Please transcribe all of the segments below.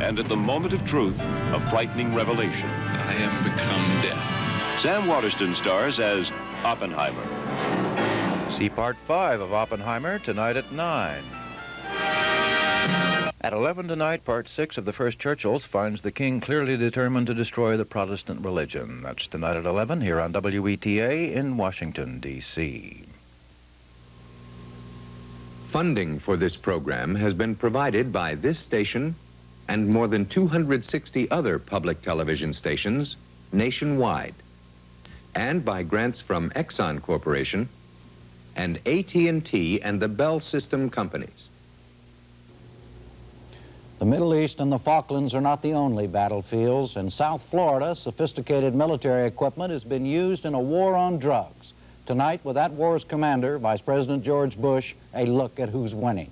And at the moment of truth, a frightening revelation. I am become death. Sam Waterston stars as Oppenheimer. See Part 5 of Oppenheimer tonight at 9. At 11 tonight, Part 6 of The First Churchills finds the king clearly determined to destroy the Protestant religion. That's tonight at 11 here on WETA in Washington, D.C. Funding for this program has been provided by this station and more than 260 other public television stations nationwide, and by grants from Exxon Corporation and AT&T and the Bell System companies. The Middle East and the Falklands are not the only battlefields. In South Florida, sophisticated military equipment has been used in a war on drugs. Tonight, with that war's commander, Vice-President George Bush, a look at who's winning.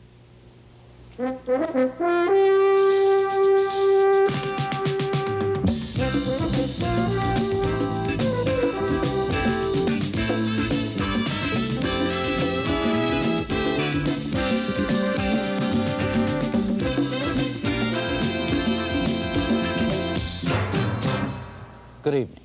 Good evening.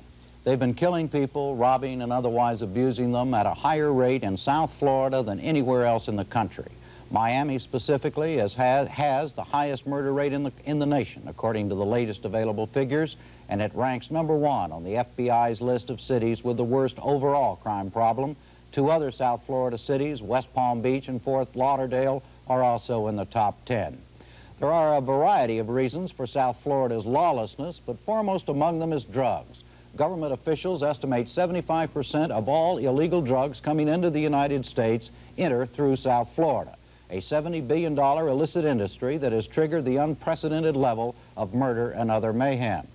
They've been killing people, robbing and otherwise abusing them at a higher rate in South Florida than anywhere else in the country. Miami specifically has the highest murder rate in the nation, according to the latest available figures, and it ranks #1 on the FBI's list of cities with the worst overall crime problem. Two other South Florida cities, West Palm Beach and Fort Lauderdale, are also in the top 10. There are a variety of reasons for South Florida's lawlessness, but foremost among them is drugs. Government officials estimate 75% of all illegal drugs coming into the United States enter through South Florida, a $70 billion illicit industry that has triggered the unprecedented level of murder and other mayhem.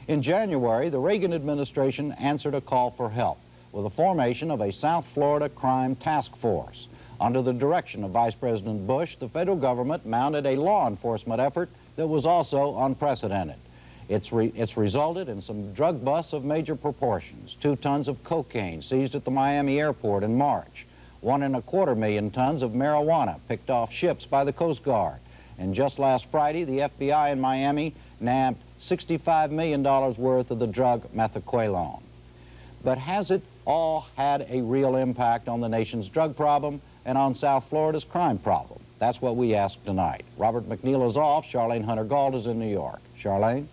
In January, the Reagan administration answered a call for help with the formation of a South Florida crime task force. Under the direction of Vice President Bush, the federal government mounted a law enforcement effort that was also unprecedented. It's resulted in some drug busts of major proportions. 2 tons of cocaine seized at the Miami airport in March. 1.25 million tons of marijuana picked off ships by the Coast Guard. And just last Friday, the FBI in Miami nabbed $65 million worth of the drug methaqualone. But has it all had a real impact on the nation's drug problem and on South Florida's crime problem? That's what we ask tonight. Robert MacNeil is off. Charlene Hunter-Gauld is in New York. Charlene?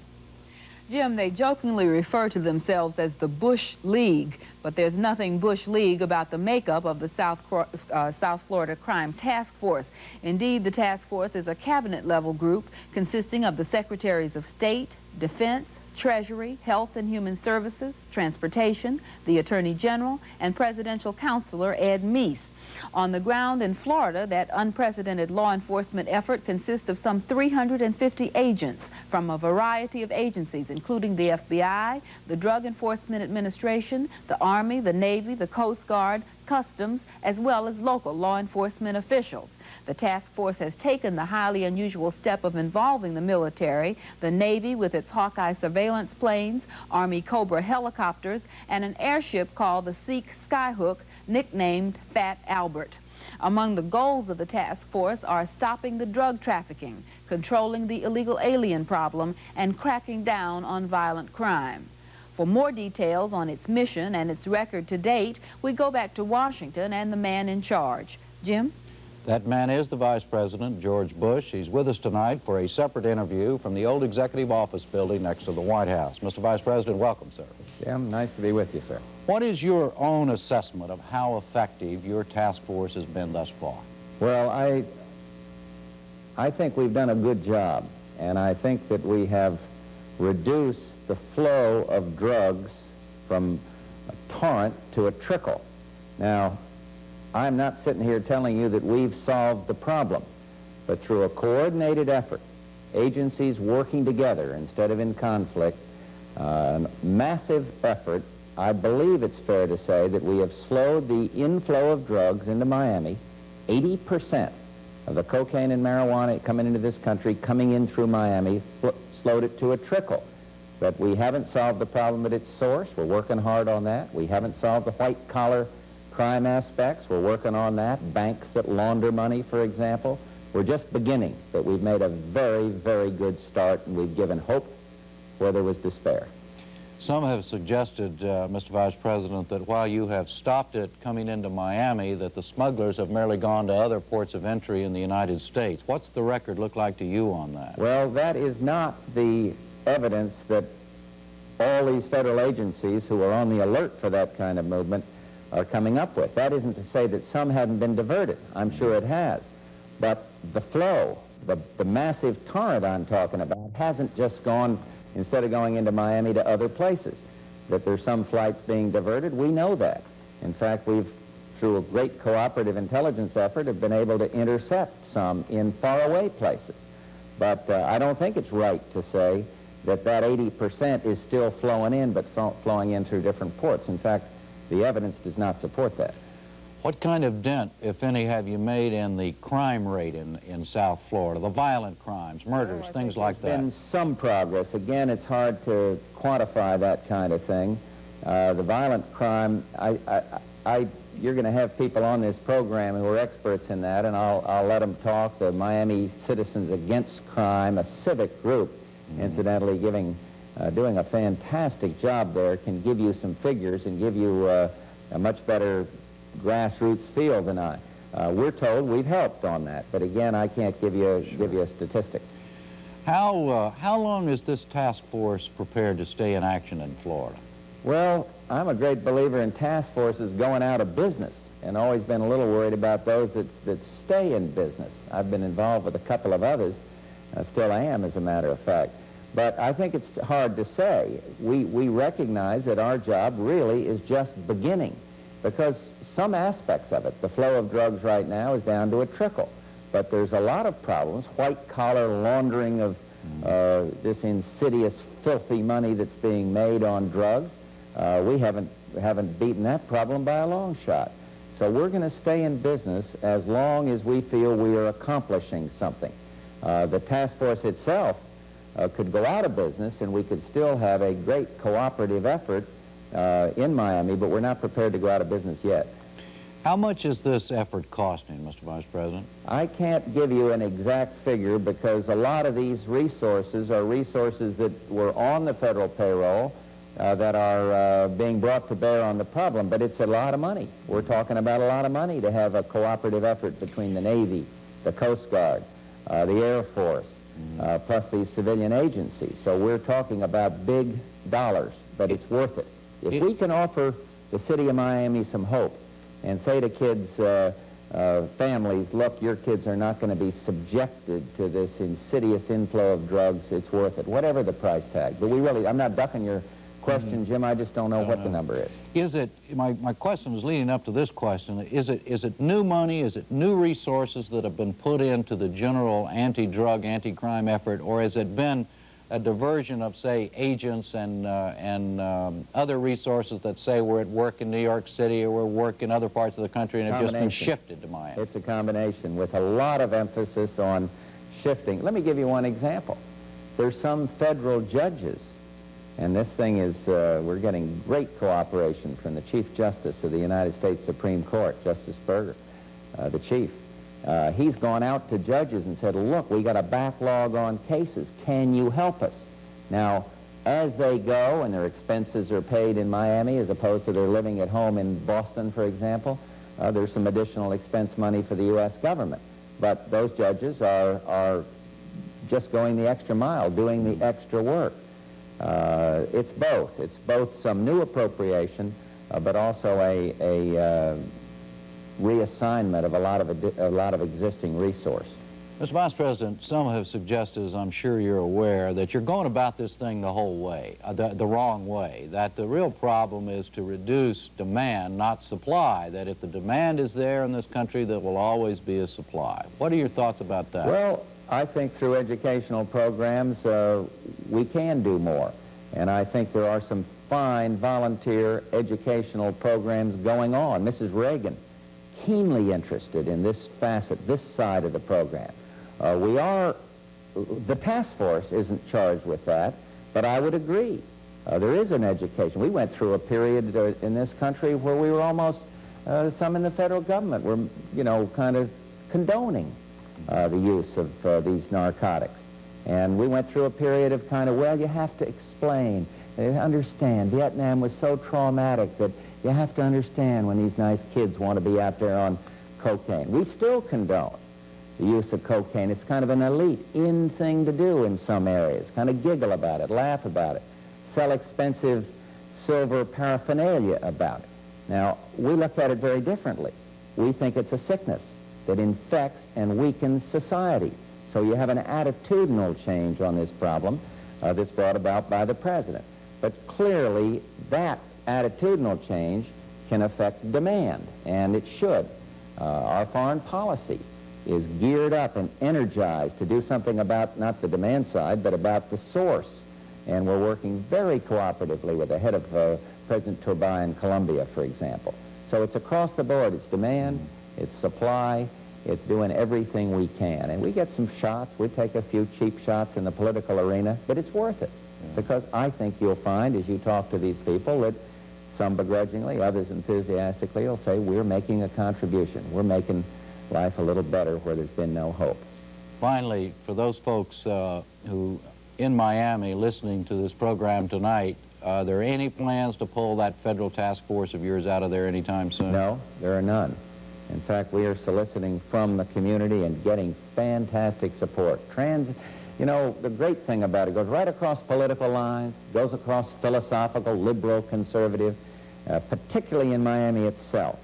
Jim, they jokingly refer to themselves as the Bush League, but there's nothing Bush League about the makeup of the South Florida Crime Task Force. Indeed, the task force is a cabinet-level group consisting of the Secretaries of State, Defense, Treasury, Health and Human Services, Transportation, the Attorney General, and Presidential Counselor Ed Meese. On the ground in Florida, that unprecedented law enforcement effort consists of some 350 agents from a variety of agencies, including the FBI, the Drug Enforcement Administration, the Army, the Navy, the Coast Guard, Customs, as well as local law enforcement officials. The task force has taken the highly unusual step of involving the military, the Navy with its Hawkeye surveillance planes, Army Cobra helicopters, and an airship called the Sikh Skyhook, nicknamed Fat Albert. Among the goals of the task force are stopping the drug trafficking, controlling the illegal alien problem, and cracking down on violent crime. For more details on its mission and its record to date, we go back to Washington and the man in charge. Jim? That man is the Vice President, George Bush. He's with us tonight for a separate interview from the old Executive Office building next to the White House. Mr. Vice President, welcome, sir. Jim, nice to be with you, sir. What is your own assessment of how effective your task force has been thus far? Well, I think we've done a good job, and I think that we have reduced the flow of drugs from a torrent to a trickle. Now, I'm not sitting here telling you that we've solved the problem, but through a coordinated effort, agencies working together instead of in conflict, a massive effort, I believe it's fair to say that we have slowed the inflow of drugs into Miami. 80% of the cocaine and marijuana coming into this country, coming in through Miami, slowed it to a trickle. But we haven't solved the problem at its source. We're working hard on that. We haven't solved the white-collar crime aspects. We're working on that. Banks that launder money, for example. We're just beginning, but we've made a very, very good start, and we've given hope where there was despair. Some have suggested, Mr. Vice President, that while you have stopped it coming into Miami, that the smugglers have merely gone to other ports of entry in the United States. What's the record look like to you on that? Well, that is not the evidence that all these federal agencies who are on the alert for that kind of movement are coming up with. That isn't to say that some haven't been diverted. I'm sure it has. But the flow, the massive torrent I'm talking about, hasn't just gone, instead of going into Miami, to other places. That there's some flights being diverted, we know that. In fact, we've, through a great cooperative intelligence effort, have been able to intercept some in faraway places. But I don't think it's right to say that that 80% is still flowing in, but flowing in through different ports. In fact, the evidence does not support that. What kind of dent, if any, have you made in the crime rate in South Florida, the violent crimes, murders, things like that? There's been some progress. Again, it's hard to quantify that kind of thing. The violent crime, you're going to have people on this program who are experts in that, and I'll let them talk. The Miami Citizens Against Crime, a civic group, incidentally doing a fantastic job there, can give you some figures and give you a much better grassroots feel than I. We're told we've helped on that, but again, I can't give you a statistic. How long is this task force prepared to stay in action in Florida? Well, I'm a great believer in task forces going out of business, and always been a little worried about those that stay in business. I've been involved with a couple of others, still am, as a matter of fact. But I think it's hard to say. We recognize that our job really is just beginning, because some aspects of it, the flow of drugs right now, is down to a trickle. But there's a lot of problems, white-collar laundering of this insidious, filthy money that's being made on drugs. We haven't beaten that problem by a long shot. So we're going to stay in business as long as we feel we are accomplishing something. The task force itself could go out of business, and we could still have a great cooperative effort in Miami, but we're not prepared to go out of business yet. How much is this effort costing, Mr. Vice President? I can't give you an exact figure, because a lot of these resources are resources that were on the federal payroll that are being brought to bear on the problem, but it's a lot of money. We're talking about a lot of money to have a cooperative effort between the Navy, the Coast Guard, the Air Force, plus these civilian agencies. So we're talking about big dollars, but it's worth it. If we can offer the city of Miami some hope and say to kids, families, look, your kids are not going to be subjected to this insidious inflow of drugs, it's worth it, whatever the price tag. But I'm not ducking your question, Jim, I just don't know what the number is. Is it, my question is leading up to this question, is it new money, is it new resources that have been put into the general anti-drug, anti-crime effort, or has it been a diversion of, say, agents and other resources that say we're at work in New York City or we're at work in other parts of the country and have just been shifted to Miami? It's a combination with a lot of emphasis on shifting. Let me give you one example. There's some federal judges, and this thing is, we're getting great cooperation from the Chief Justice of the United States Supreme Court, Justice Berger, the Chief. He's gone out to judges and said, look, we got a backlog on cases. Can you help us? Now, as they go and their expenses are paid in Miami as opposed to their living at home in Boston, for example, there's some additional expense money for the U.S. government. But those judges are just going the extra mile, doing the extra work. It's both. It's both some new appropriation, but also a reassignment of a lot of existing resource. Mr. Vice President, some have suggested, as I'm sure you're aware, that you're going about this thing the whole way, the wrong way, that the real problem is to reduce demand, not supply, that if the demand is there in this country, there will always be a supply. What are your thoughts about that? Well, I think through educational programs, we can do more. And I think there are some fine volunteer educational programs going on. Mrs. Reagan, keenly interested in this facet, this side of the program. The task force isn't charged with that, but I would agree. There is an education. We went through a period in this country where we were almost, some in the federal government were, kind of condoning the use of these narcotics. And we went through a period of kind of, well, you have to explain, understand. Vietnam was so traumatic that you have to understand when these nice kids want to be out there on cocaine. We still condone the use of cocaine. It's kind of an elite, in thing to do in some areas. Kind of giggle about it, laugh about it, sell expensive silver paraphernalia about it. Now, we look at it very differently. We think it's a sickness that infects and weakens society. So you have an attitudinal change on this problem that's brought about by the president. But clearly, that attitudinal change can affect demand, and it should. Our foreign policy is geared up and energized to do something about not the demand side, but about the source. And we're working very cooperatively with the head of President Torbay in Colombia, for example. So it's across the board. It's demand, it's supply, it's doing everything we can. And we get some shots. We take a few cheap shots in the political arena, but it's worth it. Because I think you'll find, as you talk to these people, that some begrudgingly, others enthusiastically will say, we're making a contribution. We're making life a little better where there's been no hope. Finally, for those folks who in Miami listening to this program tonight, are there any plans to pull that federal task force of yours out of there anytime soon? No, there are none. In fact, we are soliciting from the community and getting fantastic support. You know, the great thing about it goes right across political lines, goes across philosophical, liberal, conservative, particularly in Miami itself.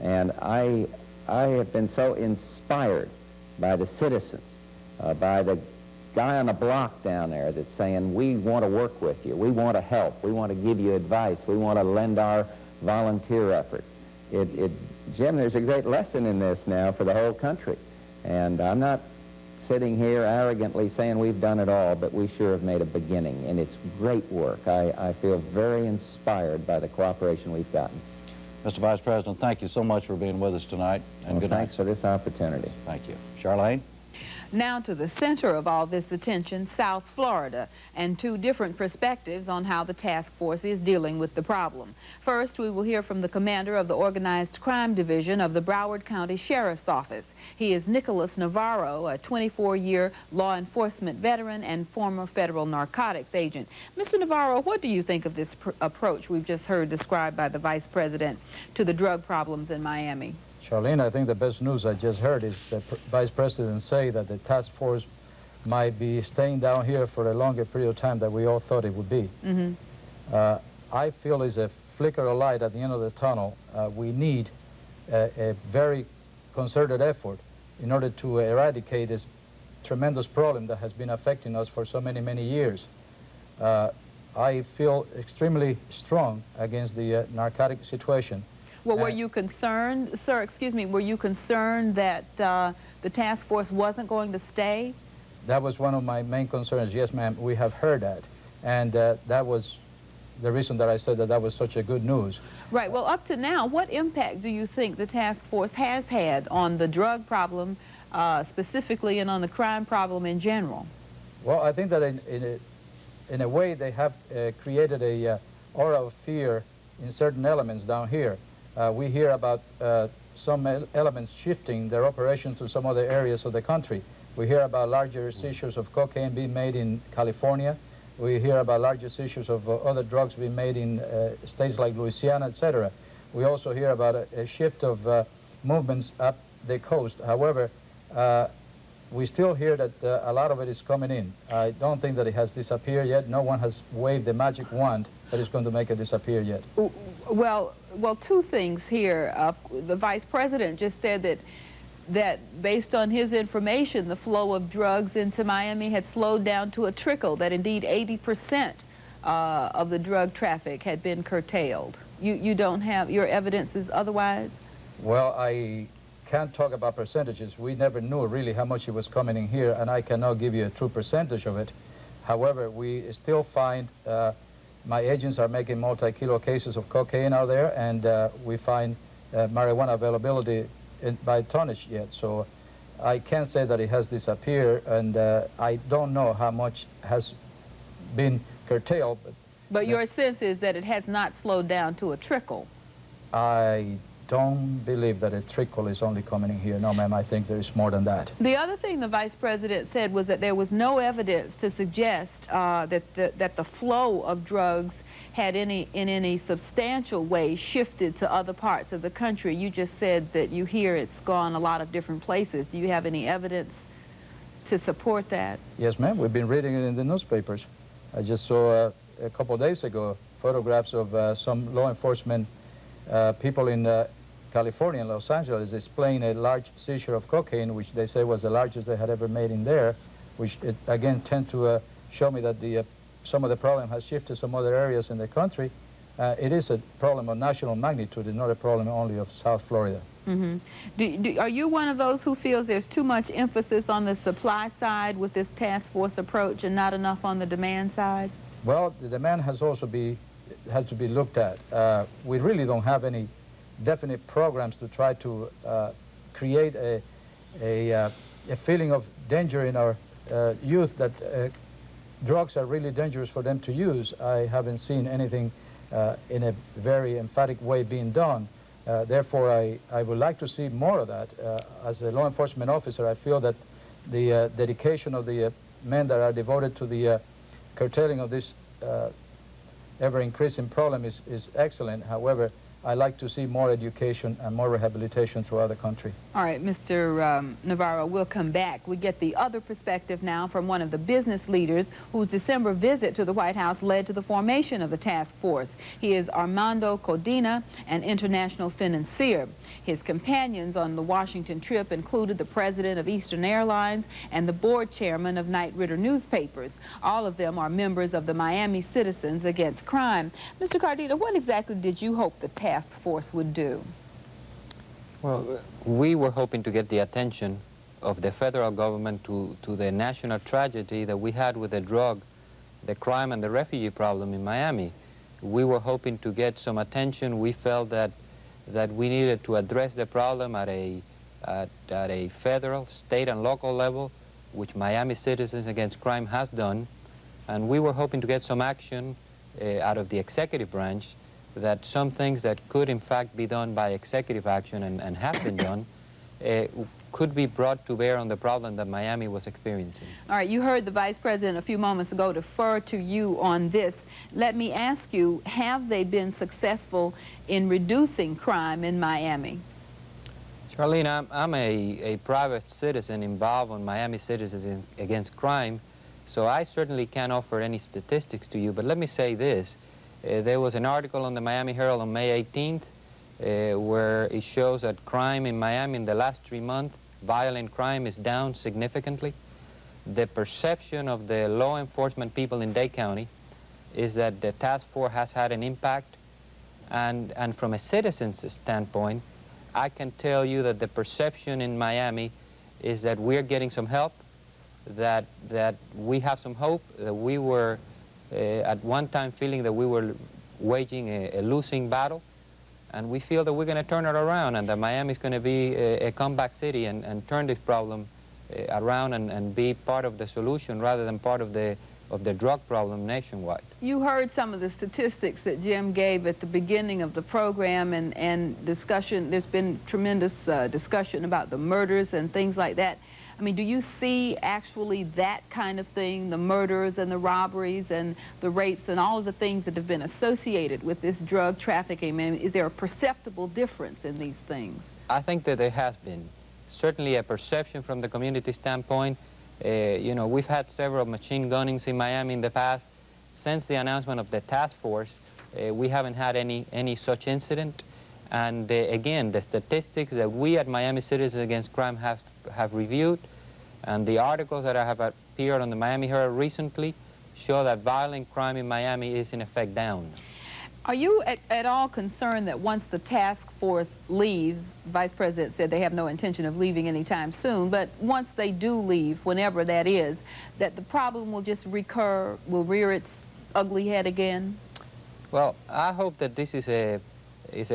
And I have been so inspired by the citizens, by the guy on the block down there that's saying, we want to work with you, we want to help, we want to give you advice, we want to lend our volunteer efforts. Jim, there's a great lesson in this now for the whole country. And I'm not sitting here arrogantly saying we've done it all, but we sure have made a beginning, and it's great work. I feel very inspired by the cooperation we've gotten. Mr. Vice President, thank you so much for being with us tonight, and good night. Thanks for this opportunity. Thank you. Charlene? Now to the center of all this attention, South Florida, and two different perspectives on how the task force is dealing with the problem. First, we will hear from the commander of the Organized Crime Division of the Broward County Sheriff's Office. He is Nicholas Navarro, a 24-year law enforcement veteran and former federal narcotics agent. Mr. Navarro, what do you think of this approach we've just heard described by the Vice President to the drug problems in Miami? Charlene, I think the best news I just heard is Vice President say that the task force might be staying down here for a longer period of time than we all thought it would be. I feel it's a flicker of light at the end of the tunnel. We need a very concerted effort in order to eradicate this tremendous problem that has been affecting us for so many, many years. I feel extremely strong against the narcotic situation. Well, were you concerned, sir, excuse me, were you concerned that the task force wasn't going to stay? That was one of my main concerns. Yes, ma'am, we have heard that. And that was the reason that I said that was such a good news. Right. Well, up to now, what impact do you think the task force has had on the drug problem specifically and on the crime problem in general? Well, I think that in a way they have created a aura of fear in certain elements down here. We hear about some elements shifting their operation to some other areas of the country. We hear about larger seizures of cocaine being made in California. We hear about larger seizures of other drugs being made in states like Louisiana, etc. We also hear about a shift of movements up the coast. However, we still hear that a lot of it is coming in. I don't think that it has disappeared yet. No one has waved the magic wand that is going to make it disappear yet. Well, two things here. The Vice President just said that based on his information, the flow of drugs into Miami had slowed down to a trickle, that indeed 80% of the drug traffic had been curtailed. You don't have, your evidence is otherwise? Well, I can't talk about percentages. We never knew really how much it was coming in here, and I cannot give you a true percentage of it. However, we still find my agents are making multi-kilo cases of cocaine out there, and we find marijuana availability by tonnage yet. So I can't say that it has disappeared, and I don't know how much has been curtailed. But your sense is that it has not slowed down to a trickle? I don't believe that a trickle is only coming in here. No, ma'am, I think there is more than that. The other thing the Vice President said was that there was no evidence to suggest that the flow of drugs had in any substantial way shifted to other parts of the country. You just said that you hear it's gone a lot of different places. Do you have any evidence to support that? Yes, ma'am. We've been reading it in the newspapers. I just saw a couple of days ago photographs of some law enforcement people in California and Los Angeles displaying a large seizure of cocaine, which they say was the largest they had ever made in there, which it, again tend to show me that some of the problem has shifted to some other areas in the country. It is a problem of national magnitude. It's not a problem only of South Florida. Mm-hmm. Are you one of those who feels there's too much emphasis on the supply side with this task force approach and not enough on the demand side? Well, the demand has also had to be looked at. We really don't have any definite programs to try to create a feeling of danger in our youth that drugs are really dangerous for them to use. I haven't seen anything in a very emphatic way being done. Therefore, I would like to see more of that. As a law enforcement officer, I feel that the dedication of the men that are devoted to the curtailing of this ever-increasing problem is excellent. However, I like to see more education and more rehabilitation throughout the country. All right, Mr. Navarro, we'll come back. We get the other perspective now from one of the business leaders whose December visit to the White House led to the formation of the task force. He is Armando Codina, an international financier. His companions on the Washington trip included the president of Eastern Airlines and the board chairman of Knight Ridder newspapers. All of them are members of the Miami Citizens Against Crime. Mr. Cardina, what exactly did you hope the task force would do? Well, we were hoping to get the attention of the federal government to the national tragedy that we had with the drug, the crime and the refugee problem in Miami. We were hoping to get some attention. We felt that we needed to address the problem at a federal, state, and local level, which Miami Citizens Against Crime has done. And we were hoping to get some action out of the executive branch, that some things that could in fact be done by executive action and have been done could be brought to bear on the problem that Miami was experiencing. All right, you heard the Vice President a few moments ago defer to you on this. Let me ask you, have they been successful in reducing crime in Miami? Charlene, I'm a private citizen involved in Miami Citizens Against Crime, so I certainly can't offer any statistics to you, but let me say this. There was an article on the Miami Herald on May 18th where it shows that crime in Miami in the last 3 months, violent crime is down significantly. The perception of the law enforcement people in Dade County is that the task force has had an impact, and from a citizen's standpoint, I can tell you that the perception in Miami is that we're getting some help, that we have some hope, that we were at one time feeling that we were waging a losing battle, and we feel that we're going to turn it around and that Miami is going to be a comeback city and turn this problem around and be part of the solution rather than part of the drug problem nationwide. You heard some of the statistics that Jim gave at the beginning of the program and discussion. There's been tremendous discussion about the murders and things like that. I mean, do you see actually that kind of thing, the murders and the robberies and the rapes and all of the things that have been associated with this drug trafficking? I mean, is there a perceptible difference in these things? I think that there has been. Certainly a perception from the community standpoint. You know, we've had several machine gunnings in Miami in the past. Since the announcement of the task force, we haven't had any such incident. And again, the statistics that we at Miami Citizens Against Crime have reviewed, and the articles that have appeared on the Miami Herald recently show that violent crime in Miami is in effect down. Are you at all concerned that once the task force leaves, Vice President said they have no intention of leaving anytime soon, but once they do leave, whenever that is, that the problem will just recur, will rear its ugly head again? Well, I hope that this is a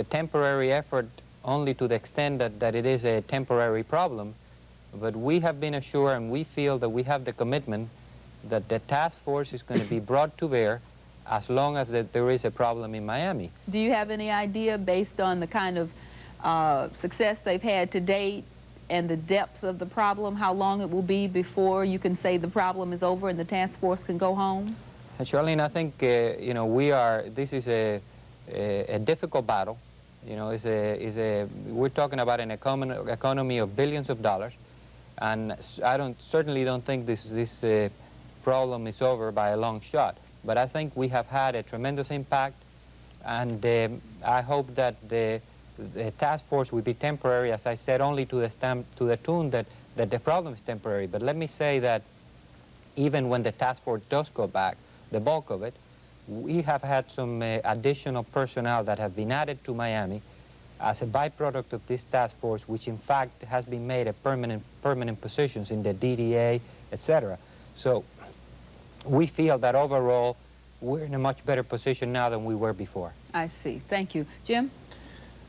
temporary effort only to the extent that it is a temporary problem. But we have been assured and we feel that we have the commitment that the task force is going to be brought to bear as long as there is a problem in Miami. Do you have any idea, based on the kind of success they've had to date and the depth of the problem, how long it will be before you can say the problem is over and the task force can go home? Charlene, I think, you know, this is a difficult battle. You know, we're talking about an economy of billions of dollars, and I certainly don't think this problem is over by a long shot. But I think we have had a tremendous impact, and I hope that the task force will be temporary, as I said, only to the tune that the problem is temporary. But let me say that even when the task force does go back, the bulk of it, we have had some additional personnel that have been added to Miami as a byproduct of this task force, which in fact has been made a permanent positions in the DDA, etc. So we feel that overall we're in a much better position now than we were before. I see. Thank you. Jim?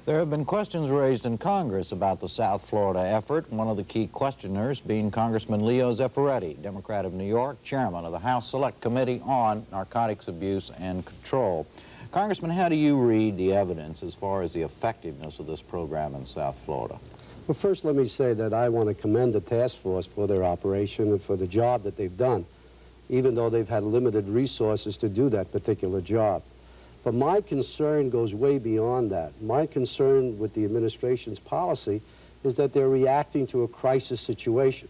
There have been questions raised in Congress about the South Florida effort, one of the key questioners being Congressman Leo Zaffaretti, Democrat of New York, chairman of the House Select Committee on Narcotics Abuse and Control. Congressman, how do you read the evidence as far as the effectiveness of this program in South Florida? Well, first let me say that I want to commend the task force for their operation and for the job that they've done, even though they've had limited resources to do that particular job. But my concern goes way beyond that. My concern with the administration's policy is that they're reacting to a crisis situation.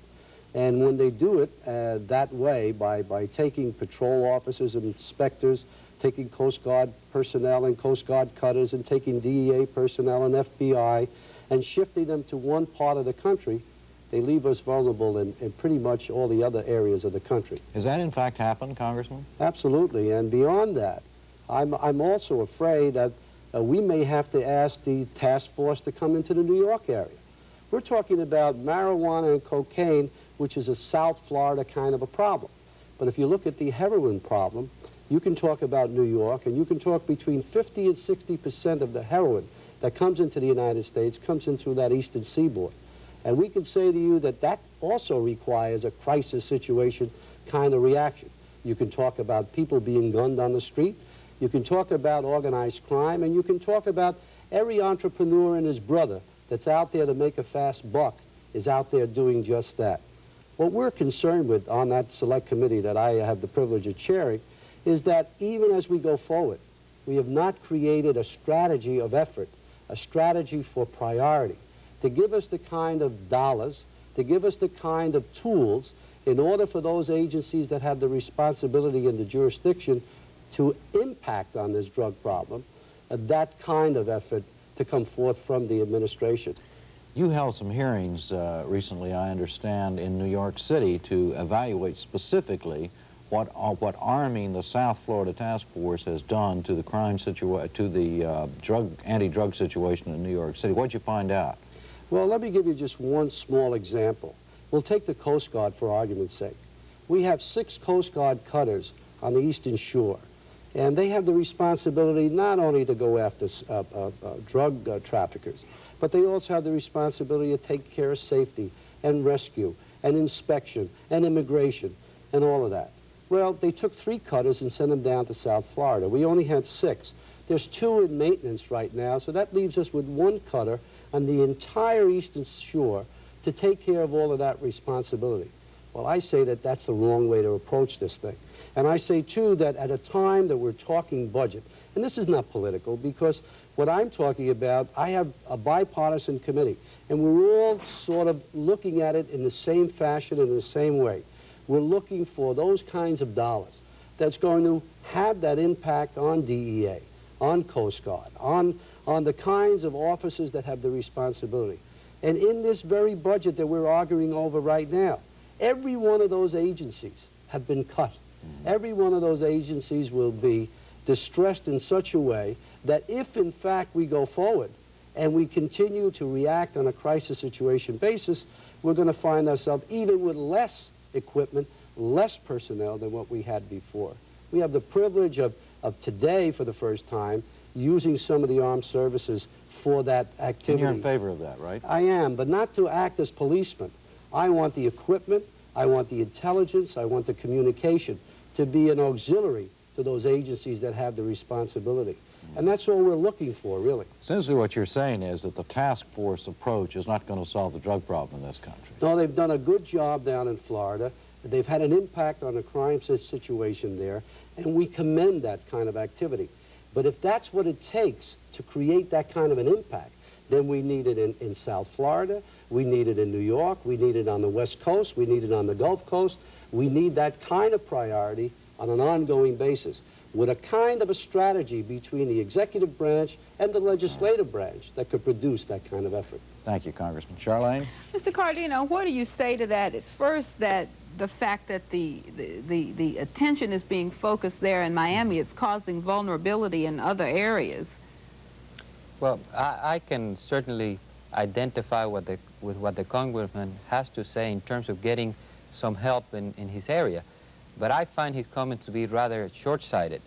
And when they do it that way, by taking patrol officers and inspectors, taking Coast Guard personnel and Coast Guard cutters, and taking DEA personnel and FBI, and shifting them to one part of the country, they leave us vulnerable in pretty much all the other areas of the country. Has that in fact happened, Congressman? Absolutely, and beyond that, I'm also afraid that we may have to ask the task force to come into the New York area. We're talking about marijuana and cocaine, which is a South Florida kind of a problem. But if you look at the heroin problem, you can talk about New York, and you can talk between 50 and 60% of the heroin that comes into the United States comes into that eastern seaboard. And we can say to you that that also requires a crisis situation kind of reaction. You can talk about people being gunned on the street. You can talk about organized crime, and you can talk about every entrepreneur and his brother that's out there to make a fast buck is out there doing just that. What we're concerned with on that select committee that I have the privilege of chairing is that even as we go forward, we have not created a strategy of effort, a strategy for priority, to give us the kind of dollars, to give us the kind of tools in order for those agencies that have the responsibility and the jurisdiction to impact on this drug problem, that kind of effort to come forth from the administration. You held some hearings recently, I understand, in New York City to evaluate specifically what arming the South Florida Task Force has done to the anti-drug situation in New York City. What'd you find out? Well, let me give you just one small example. We'll take the Coast Guard for argument's sake. We have 6 Coast Guard cutters on the eastern shore. And they have the responsibility not only to go after drug traffickers, but they also have the responsibility to take care of safety and rescue and inspection and immigration and all of that. Well, they took 3 cutters and sent them down to South Florida. We only had 6. There's 2 in maintenance right now, so that leaves us with 1 cutter on the entire eastern shore to take care of all of that responsibility. Well, I say that that's the wrong way to approach this thing. And I say, too, that at a time that we're talking budget, and this is not political, because what I'm talking about, I have a bipartisan committee, and we're all sort of looking at it in the same fashion and in the same way. We're looking for those kinds of dollars that's going to have that impact on DEA, on Coast Guard, on the kinds of officers that have the responsibility. And in this very budget that we're arguing over right now, every one of those agencies have been cut. Every one of those agencies will be distressed in such a way that if, in fact, we go forward and we continue to react on a crisis situation basis, we're going to find ourselves even with less equipment, less personnel than what we had before. We have the privilege of today, for the first time, using some of the armed services for that activity. And you're in favor of that, right? I am, but not to act as policemen. I want the equipment, I want the intelligence, I want the communication to be an auxiliary to those agencies that have the responsibility. And that's all we're looking for, really. Essentially what you're saying is that the task force approach is not going to solve the drug problem in this country. No, they've done a good job down in Florida. They've had an impact on the crime situation there, and we commend that kind of activity. But if that's what it takes to create that kind of an impact, then we need it in South Florida, we need it in New York, we need it on the West Coast, we need it on the Gulf Coast. We need that kind of priority on an ongoing basis, with a kind of a strategy between the executive branch and the legislative branch that could produce that kind of effort. Thank you, Congressman. Charlene? Mr. Cardino, what do you say to that? At first, that the fact that the attention is being focused there in Miami, it's causing vulnerability in other areas. Well, I can certainly identify with what the congressman has to say in terms of getting some help in his area. But I find his comments to be rather short-sighted.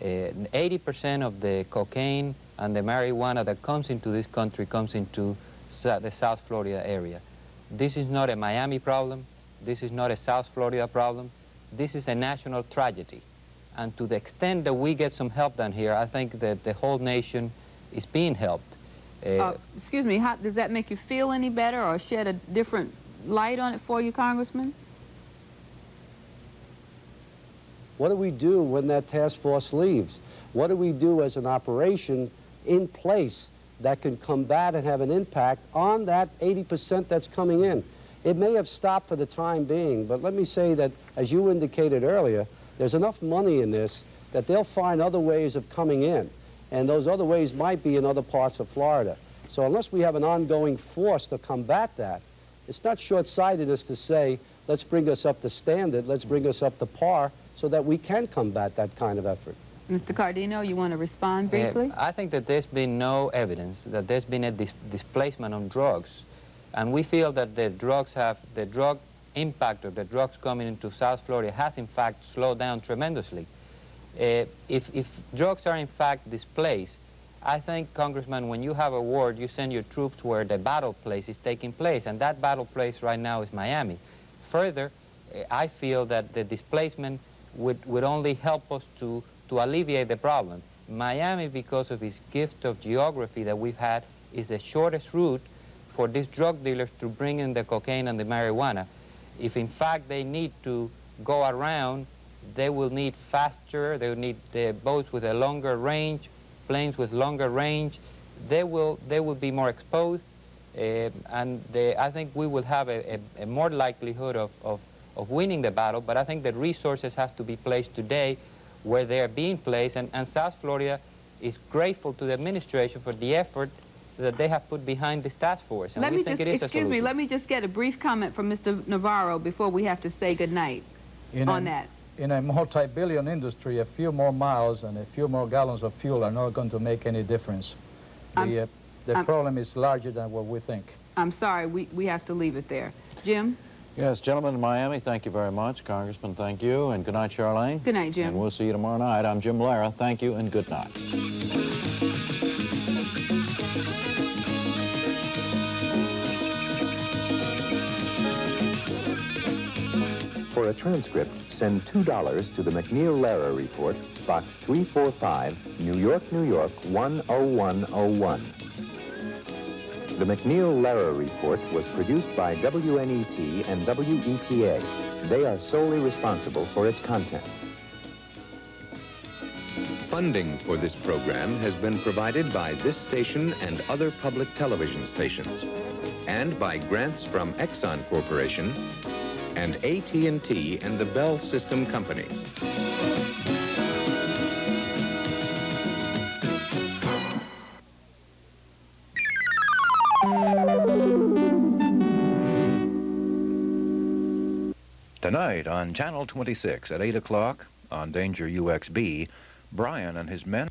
80% of the cocaine and the marijuana that comes into this country comes into the South Florida area. This is not a Miami problem. This is not a South Florida problem. This is a national tragedy. And to the extent that we get some help down here, I think that the whole nation is being helped. Excuse me, does that make you feel any better or shed a different light on it for you, Congressman? What do we do when that task force leaves? What do we do as an operation in place that can combat and have an impact on that 80% that's coming in? It may have stopped for the time being, but let me say that, as you indicated earlier, there's enough money in this that they'll find other ways of coming in, and those other ways might be in other parts of Florida. So unless we have an ongoing force to combat that, it's not short-sightedness to say, let's bring us up to standard, let's bring us up to par, so that we can combat that kind of effort. Mr. Cardino, you want to respond briefly? I think that there's been no evidence that there's been a displacement on drugs. And we feel that the drug impact of the drugs coming into South Florida has in fact slowed down tremendously. If drugs are in fact displaced, I think, Congressman, when you have a war, you send your troops where the battle place is taking place, and that battle place right now is Miami. Further, I feel that the displacement would only help us to alleviate the problem. Miami, because of its gift of geography that we've had, is the shortest route for these drug dealers to bring in the cocaine and the marijuana. If in fact they need to go around, they will need faster, they will need boats with a longer range, planes with longer range. They will be more exposed, and I think we will have a more likelihood of winning the battle, but I think that resources have to be placed today where they are being placed, and South Florida is grateful to the administration for the effort that they have put behind this task force, and we think it is a solution. Excuse me, let me just get a brief comment from Mr. Navarro before we have to say goodnight on that. In a multi-billion industry, a few more miles and a few more gallons of fuel are not going to make any difference. The problem is larger than what we think. I'm sorry, we have to leave it there. Jim? Yes, gentlemen in Miami, thank you very much. Congressman, thank you. And good night, Charlene. Good night, Jim. And we'll see you tomorrow night. I'm Jim Lehrer. Thank you and good night. For a transcript, send $2 to the MacNeil Lehrer Report, Box 345, New York, New York, 10101. The MacNeil Lehrer Report was produced by WNET and WETA. They are solely responsible for its content. Funding for this program has been provided by this station and other public television stations, and by grants from Exxon Corporation and AT&T and the Bell System Company. Tonight on Channel 26 at 8 o'clock on Danger UXB, Brian and his men